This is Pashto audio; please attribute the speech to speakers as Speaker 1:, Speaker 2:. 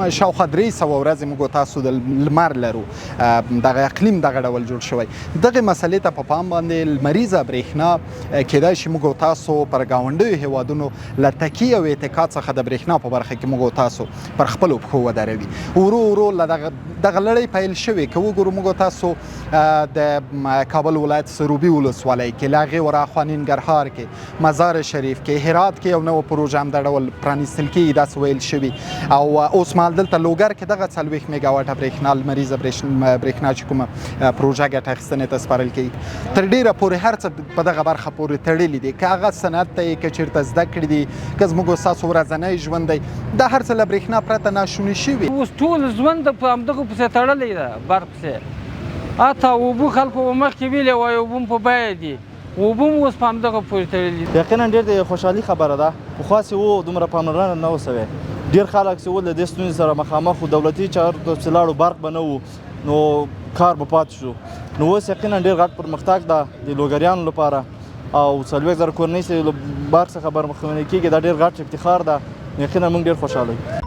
Speaker 1: شاوخوا 300 ورځې موږ تاسو د لمر لرو، دغه اقلیم دغه ډول جوړ شوی. دغه مسلې ته په پام باندې لمریزه برېښنا کیدای شي موږ تاسو پر ګاونډیو هیوادونو له تکیې او اعتقاد څخه د برېښنا په برخه کې موږ تاسو پر خپلو پښو ودروي. ورو ورو له دغه لړۍ پیل شوې که وګورو موږ تاسو د کابل ولایت سروبي ولسوالۍ کې، له هغې ورهاخوا ننګرهار کې، مزار شریف کې، هرات کې یو نوه پروژه همدا ډول پرانیستل کېږي داسې ویل شوي، او اوس مهال دلته لوګر کې دغه 40 میګاواټه برېښنا لمریزه برېښنا چې کومه پروژه ګټه اخیستنې ته سپارل کېږي، تر ډېره پورې هر څه په دغه برخه پورې تړلي دي. که هغه صنعت ته یې که چېرته زده کړي دي، که زموږ ستاسو ورځنی ژوند دی، دا هر څه له برېښنا پرته ناشوني شوي.
Speaker 2: اوس ټول ژوند په همدغو پسې تړلی ده، برق پسې. حتی اوبه خلکو به مخکې ویلې وایي اوبه هم په بیه دي، اوبه هم اوس په همدغه پورې تړلي دي.
Speaker 3: یقینا ډېر د خوشحالي خبره ده. پخوا چې و دومره پاملرنه نه وه سوې، ډېر خلک چې و له دې ستونزې سره مخامخ وو، دولتي چارو ته چې لاړو برق به نه وو، نو کار به پاتې شو. نو اوس یقینا ډېر غټ پرمختګ ده د لوګریانو لپاره، او 40,000 کورنۍ چې له برق څخه برخمنې کېږي، دا ډېر غټ افتخار ده. یقینا موږ ډېر خوشحاله یو.